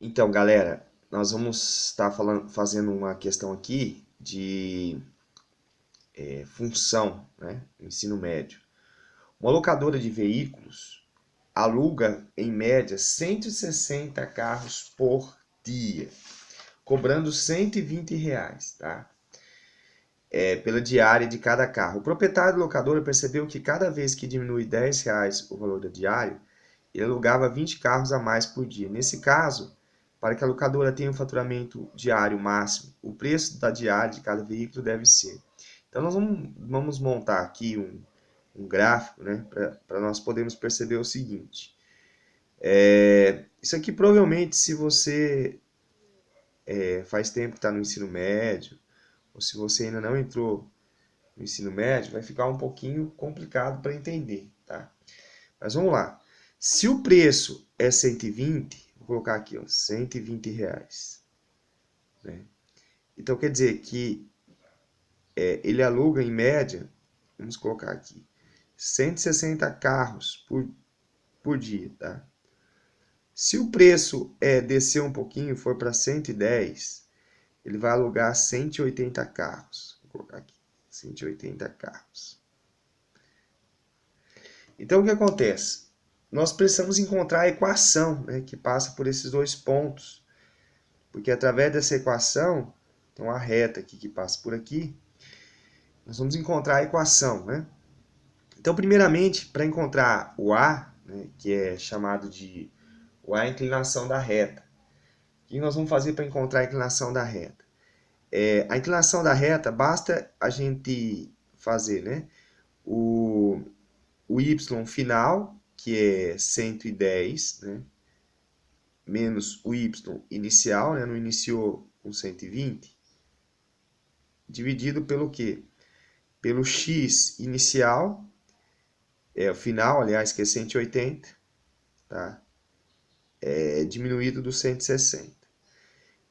Então, galera, nós vamos estar fazendo uma questão aqui de função, né, ensino médio. Uma locadora de veículos aluga, em média, 160 carros por dia, cobrando R$ 120, tá? Pela diária de cada carro. O proprietário da locadora percebeu que cada vez que diminui R$ 10 o valor da diária, ele alugava 20 carros a mais por dia. Nesse caso, para que a locadora tenha um faturamento diário máximo, o preço da diária de cada veículo deve ser. Então, nós vamos montar aqui um gráfico, né, para nós podermos perceber o seguinte. Isso aqui provavelmente, se você faz tempo que está no ensino médio, ou se você ainda não entrou no ensino médio, vai ficar um pouquinho complicado para entender, tá? Mas vamos lá. Se o preço é 120, vou colocar aqui, ó, R$ 120, né? Então quer dizer que ele aluga em média, vamos colocar aqui, 160 carros por dia, tá? Se o preço descer um pouquinho, for para 110, ele vai alugar 180 carros. Vou colocar aqui, 180 carros. Então o que acontece? Nós precisamos encontrar a equação, né, que passa por esses dois pontos. Porque através dessa equação, tem uma reta aqui que passa por aqui, nós vamos encontrar a equação, né? Então, primeiramente, para encontrar o A, né, que é chamado de o A é a inclinação da reta. O que nós vamos fazer para encontrar a inclinação da reta? A inclinação da reta, basta a gente fazer, né, o y final, que é 110, né, menos o y inicial, né, não iniciou com 120, dividido pelo quê? Pelo x inicial, o final, aliás, que é 180, tá? Diminuído do 160.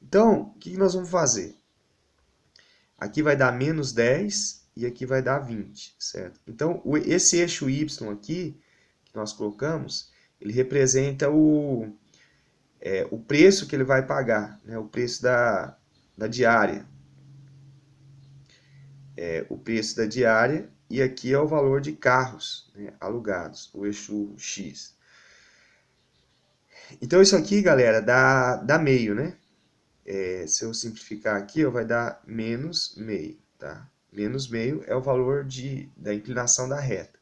Então, o que nós vamos fazer? Aqui vai dar menos 10 e aqui vai dar 20, certo? Então, esse eixo y aqui, que nós colocamos, ele representa o preço que ele vai pagar, né? O preço da diária. O preço da diária, e aqui é o valor de carros, né, alugados, o eixo X. Então isso aqui, galera, dá meio, né? Se eu simplificar aqui, vai dar menos meio, tá? Menos meio é o valor da inclinação da reta.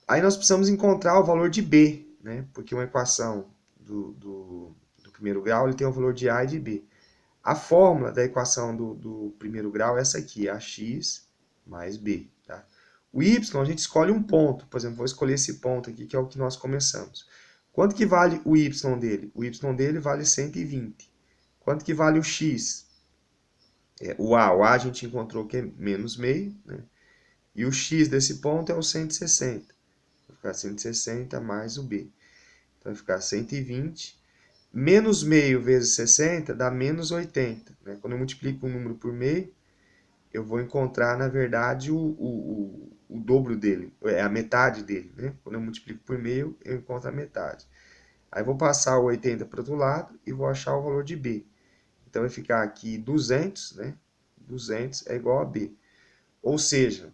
Aí nós precisamos encontrar o valor de B, né? Porque uma equação do primeiro grau ele tem o valor de A e de B. A fórmula da equação do primeiro grau é essa aqui, AX mais B. Tá? O y, a gente escolhe um ponto. Por exemplo, vou escolher esse ponto aqui, que é o que nós começamos. Quanto que vale o y dele? O y dele vale 120. Quanto que vale o x? O A a gente encontrou que é menos meio, né? E o x desse ponto é o 160. Vai ficar 160 mais o B. Então vai ficar 120. Menos meio vezes 60 dá menos 80. Né? Quando eu multiplico um número por meio, eu vou encontrar, na verdade, o dobro dele, a metade dele. Né? Quando eu multiplico por meio, eu encontro a metade. Aí vou passar o 80 para o outro lado e vou achar o valor de B. Então vai ficar aqui 200, né? 200 é igual a B. Ou seja,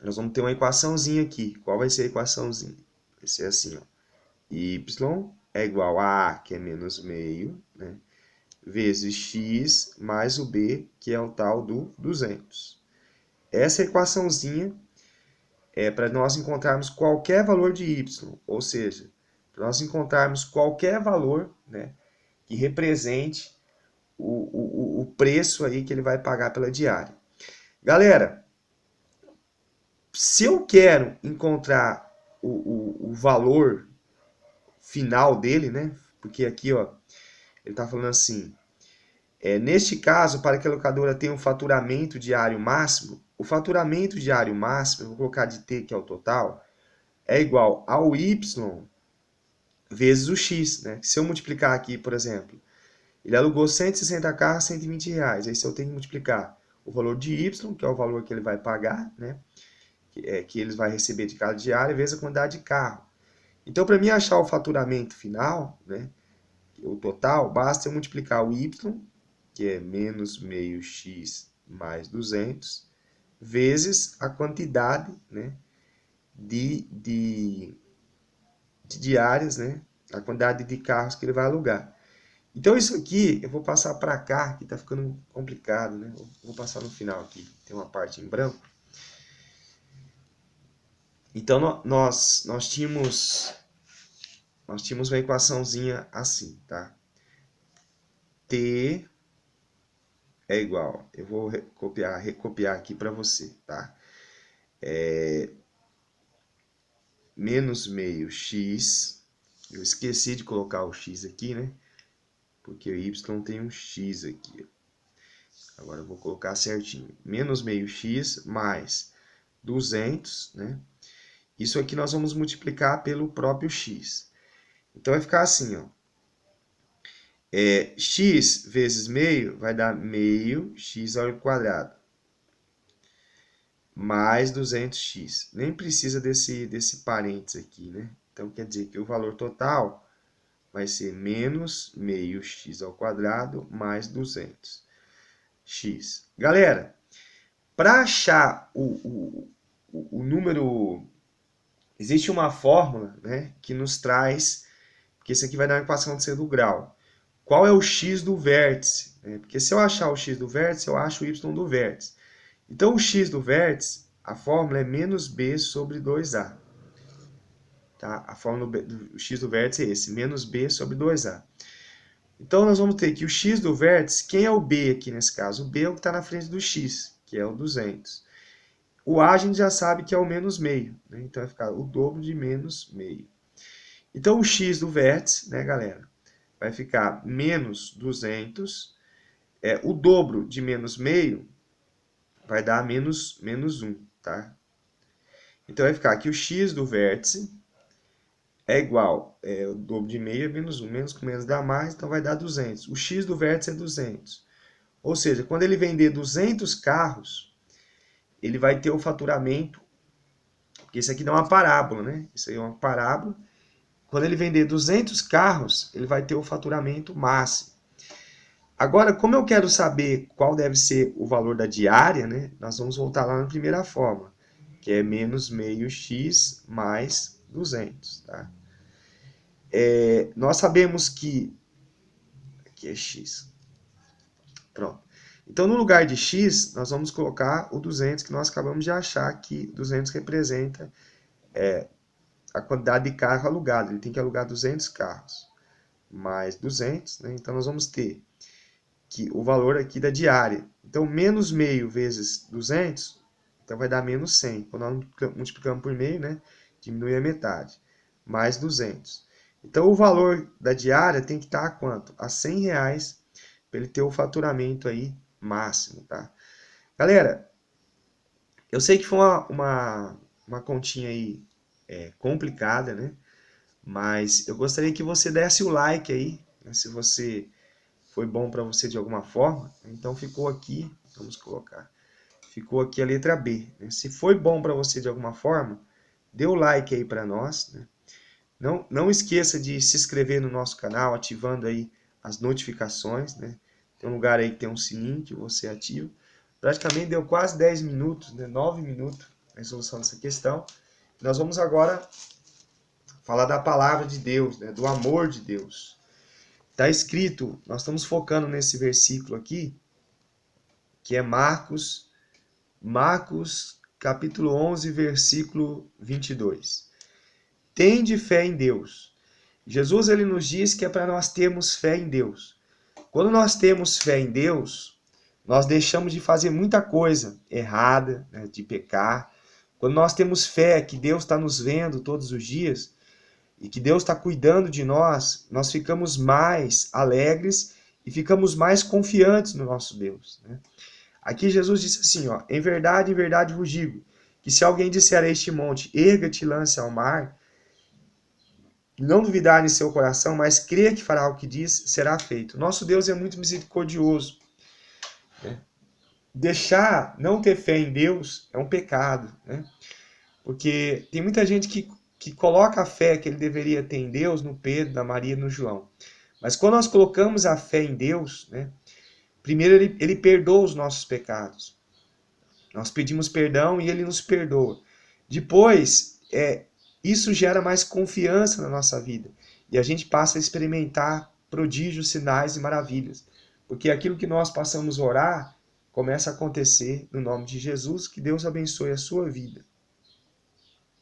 nós vamos ter uma equaçãozinha aqui. Qual vai ser a equaçãozinha? Vai ser assim, ó. Y é igual a A, que é menos meio, né? Vezes x mais o B, que é o tal do 200. Essa equaçãozinha é para nós encontrarmos qualquer valor de y, ou seja, para nós encontrarmos qualquer valor, né, que represente o preço aí que ele vai pagar pela diária. Galera, se eu quero encontrar o valor final dele, né, porque aqui ó, ele está falando assim, neste caso, para que a locadora tenha um faturamento diário máximo, o faturamento diário máximo, eu vou colocar de T, que é o total, é igual ao Y vezes o X. Né? Se eu multiplicar aqui, por exemplo, ele alugou 160 carros, R$ 120. Aí se eu tenho que multiplicar o valor de Y, que é o valor que ele vai pagar, né? que ele vai receber de cada diária, vezes a quantidade de carro. Então, para mim achar o faturamento final, né, o total, basta eu multiplicar o y, que é menos meio x mais 200, vezes a quantidade, né, de diárias, né, a quantidade de carros que ele vai alugar. Então isso aqui eu vou passar para cá, que está ficando complicado, né? Eu vou passar no final aqui, tem uma parte em branco. Então nós tínhamos uma equaçãozinha assim, tá? T é igual, eu vou recopiar aqui para você, tá? Menos meio x, eu esqueci de colocar o x aqui, né? Porque o y tem um x aqui. Agora eu vou colocar certinho. Menos meio x mais 200, né? Isso aqui nós vamos multiplicar pelo próprio x. Então vai ficar assim, ó. X vezes meio vai dar meio x ao quadrado. Mais 200x. Nem precisa desse parênteses aqui, né? Então quer dizer que o valor total vai ser menos meio x ao quadrado mais 200x. Galera, para achar o número, existe uma fórmula, né, que nos traz, porque isso aqui vai dar uma equação de segundo grau. Qual é o x do vértice? Porque se eu achar o x do vértice, eu acho o y do vértice. Então o x do vértice, a fórmula é menos b sobre 2a. Tá? A fórmula do x do vértice é esse, menos b sobre 2a. Então nós vamos ter que o x do vértice, quem é o b aqui nesse caso? O b é o que está na frente do x, que é o 200. O a gente já sabe que é o menos meio, né? Então vai ficar o dobro de menos meio. Então o x do vértice, né, galera, vai ficar menos 200. O dobro de menos meio vai dar menos 1, tá? Então vai ficar que o x do vértice é igual, o dobro de meio é menos 1, menos com menos dá mais, então vai dar 200. O x do vértice é 200. Ou seja, quando ele vender 200 carros, ele vai ter o faturamento, porque isso aqui dá uma parábola, né? Isso aí é uma parábola. Quando ele vender 200 carros, ele vai ter o faturamento máximo. Agora, como eu quero saber qual deve ser o valor da diária, né? Nós vamos voltar lá na primeira fórmula, que é menos meio x mais 200, tá? Nós sabemos que... Aqui é x. Pronto. Então, no lugar de x, nós vamos colocar o 200 que nós acabamos de achar que 200 representa a quantidade de carro alugado. Ele tem que alugar 200 carros mais 200, né? Então nós vamos ter que o valor aqui da diária. Então, menos meio vezes 200, então vai dar menos 100. Quando nós multiplicamos por meio, né, diminui a metade. Mais 200. Então, o valor da diária tem que estar a quanto? A R$100 para ele ter o faturamento aí máximo, tá? Galera, eu sei que foi uma continha aí complicada, né? Mas eu gostaria que você desse o like aí, né? Se você foi bom para você de alguma forma. Então ficou aqui, vamos colocar, ficou aqui a letra B, né? Se foi bom para você de alguma forma, dê o like aí para nós, né? Não esqueça de se inscrever no nosso canal, ativando aí as notificações, né? Tem um lugar aí que tem um sininho que você ativa. Praticamente deu quase 10 minutos, né? 9 minutos a resolução dessa questão. Nós vamos agora falar da palavra de Deus, né? Do amor de Deus. Está escrito, nós estamos focando nesse versículo aqui, que é Marcos capítulo 11, versículo 22. Tende fé em Deus. Jesus ele nos diz que é para nós termos fé em Deus. Quando nós temos fé em Deus, nós deixamos de fazer muita coisa errada, né, de pecar. Quando nós temos fé que Deus está nos vendo todos os dias, e que Deus está cuidando de nós, nós ficamos mais alegres e ficamos mais confiantes no nosso Deus, né? Aqui Jesus disse assim, ó, em verdade vos digo, que se alguém disser a este monte, erga-te e lance ao mar, não duvidar em seu coração, mas crer que fará o que diz, será feito. Nosso Deus é muito misericordioso, né? Não ter fé em Deus é um pecado, né? Porque tem muita gente que coloca a fé que ele deveria ter em Deus no Pedro, na Maria e no João. Mas quando nós colocamos a fé em Deus, né, primeiro ele perdoa os nossos pecados. Nós pedimos perdão e ele nos perdoa. Depois, isso gera mais confiança na nossa vida. E a gente passa a experimentar prodígios, sinais e maravilhas. Porque aquilo que nós passamos a orar começa a acontecer no nome de Jesus. Que Deus abençoe a sua vida.